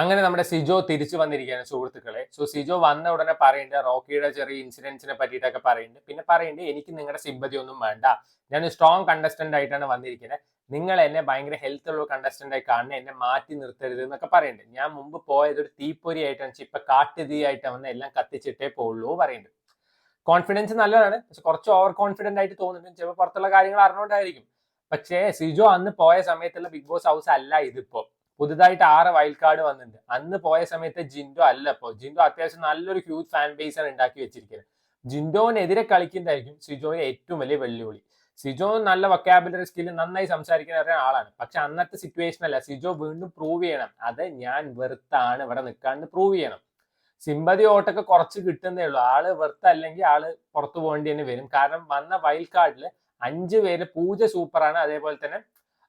അങ്ങനെ നമ്മുടെ സിജോ തിരിച്ചു വന്നിരിക്കുകയാണ് സുഹൃത്തുക്കളെ. സോ സിജോ വന്ന ഉടനെ പറയുന്നുണ്ട് റോക്കിയുടെ ചെറിയ ഇൻസിഡൻസിനെ പറ്റിയിട്ടൊക്കെ പറയുന്നുണ്ട്. പിന്നെ പറയുന്നുണ്ട് എനിക്ക് നിങ്ങളുടെ സിമ്പതി ഒന്നും വേണ്ട, ഞാൻ സ്ട്രോങ് കണ്ടസ്റ്റന്റ് ആയിട്ടാണ് വന്നിരിക്കുന്നത്, നിങ്ങൾ എന്നെ ഭയങ്കര ഹെൽത്ത് ഉള്ള കണ്ടസ്റ്റന്റ് ആയി കാണുന്നത്, എന്നെ മാറ്റി നിർത്തരുത് എന്നൊക്കെ പറയുന്നുണ്ട്. ഞാൻ മുമ്പ് പോയത് ഒരു തീപ്പൊരി ആയിട്ടാണ്, ഇപ്പൊ കാട്ടുതീ ആയിട്ട് വന്ന് എല്ലാം കത്തിച്ചിട്ടേ പോകുള്ളൂ പറയുന്നുണ്ട്. കോൺഫിഡൻസ് നല്ലതാണ്, പക്ഷെ കുറച്ച് ഓവർ കോൺഫിഡന്റ് ആയിട്ട് തോന്നുന്നുണ്ട്. ചിലപ്പോൾ പുറത്തുള്ള കാര്യങ്ങൾ അറിഞ്ഞുകൊണ്ടായിരിക്കും. പക്ഷേ സിജോ അന്ന് പോയ സമയത്തുള്ള ബിഗ് ബോസ് ഹൗസ് അല്ല ഇതിപ്പോ. പുതുതായിട്ട് 6 വൈൽഡ് കാർഡ് വന്നിട്ടുണ്ട്. അന്ന് പോയ സമയത്ത് ജിൻഡോ അല്ല. ഇപ്പോൾ ജിൻഡോ അത്യാവശ്യം നല്ലൊരു ഹ്യൂജ് ഫാൻ ബേസ് ആണ് ഉണ്ടാക്കി വെച്ചിരിക്കുന്നത്. ജിൻഡോനെതിരെ കളിക്കുന്നതായിരിക്കും സിജോയുടെ ഏറ്റവും വലിയ വെല്ലുവിളി. സിജോ നല്ല വൊക്കാബുലറി സ്കില്ല്, നന്നായി സംസാരിക്കുന്ന ആളാണ്. പക്ഷെ അന്നത്തെ സിറ്റുവേഷൻ അല്ല. സിജോ വീണ്ടും പ്രൂവ് ചെയ്യണം, അത് ഞാൻ വെറുത്താണ് ഇവിടെ നിൽക്കാണ്ട് പ്രൂവ് ചെയ്യണം. സിമ്പതി വോട്ടൊക്കെ കുറച്ച് കിട്ടുന്നേ ഉള്ളൂ. ആള് വെറുത്തല്ലെങ്കിൽ ആള് പുറത്തു പോകേണ്ടി തന്നെ വരും. കാരണം വന്ന വൈൽഡ് കാർഡിൽ 5 പേര് പൂജ സൂപ്പറാണ്, അതേപോലെ തന്നെ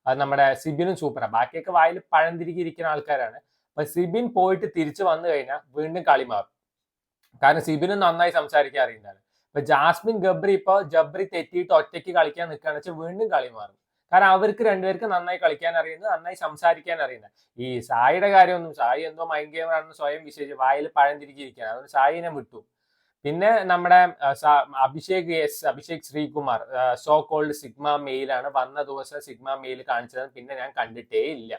നമ്മുടെ സിബിനും സൂപ്പറാണ്. ബാക്കിയൊക്കെ വായിൽ പഴം തിരികിയിരിക്കുന്ന ആൾക്കാരാണ്. അപ്പൊ സിബിൻ പോയിട്ട് തിരിച്ചു വന്നു കഴിഞ്ഞാൽ വീണ്ടും കളി മാറും. കാരണം സിബിനും നന്നായി സംസാരിക്കാൻ അറിയുന്നതാണ്. ഇപ്പൊ ജാസ്മിൻ ഗബ്രി ഇപ്പൊ ജബ്രി തെറ്റിയിട്ട് ഒറ്റയ്ക്ക് കളിക്കാൻ നിൽക്കുകയാണെന്ന് വെച്ചാൽ വീണ്ടും കളി മാറും. കാരണം അവർക്ക് രണ്ടുപേർക്ക് നന്നായി കളിക്കാൻ അറിയുന്നത്, നന്നായി സംസാരിക്കാൻ അറിയുന്നത്. ഈ സായിയുടെ കാര്യമൊന്നും, സായി എന്തോ മൈൻഡ് ഗെയിമർ ആണെന്ന് സ്വയം വിശേഷിച്ച് വായിൽ പഴം തിരികിയിരിക്കുകയാണ്, അതുകൊണ്ട് സായിനെ വിട്ടു. പിന്നെ നമ്മുടെ Abhishek Sreekumar, so called sigma മെയിലാണ്. വന്ന ദിവസം സിഗ്മ മെയിൽ കാണിച്ചത് പിന്നെ ഞാൻ കണ്ടിട്ടേ ഇല്ല.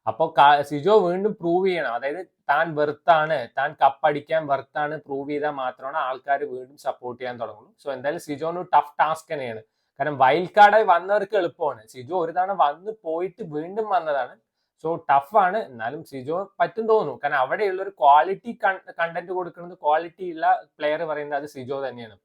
അപ്പൊ സിജോ വീണ്ടും പ്രൂവ് ചെയ്യണം, അതായത് താൻ വെറുത്താണ്, താൻ കപ്പടിക്കാൻ വെറുത്താണ് പ്രൂവ് ചെയ്താൽ മാത്രമാണ് ആൾക്കാർ വീണ്ടും സപ്പോർട്ട് ചെയ്യാൻ തുടങ്ങുള്ളൂ. സോ എന്തായാലും സിജോന് ടഫ് ടാസ്ക് തന്നെയാണ്. കാരണം വൈൽഡ് കാർഡായി വന്നവർക്ക് എളുപ്പമാണ്. സിജോ ഒരു തവണ വന്ന് പോയിട്ട് വീണ്ടും വന്നതാണ്. സോ ടഫാണ്. എന്നാലും സിജോ പറ്റും തോന്നുന്നു. കാരണം അവിടെയുള്ള ഒരു ക്വാളിറ്റി കണ്ടന്റ് കൊടുക്കുന്നത്, ക്വാളിറ്റി ഉള്ള പ്ലെയർ പറയുന്നത് അത് സിജോ തന്നെയാണ്.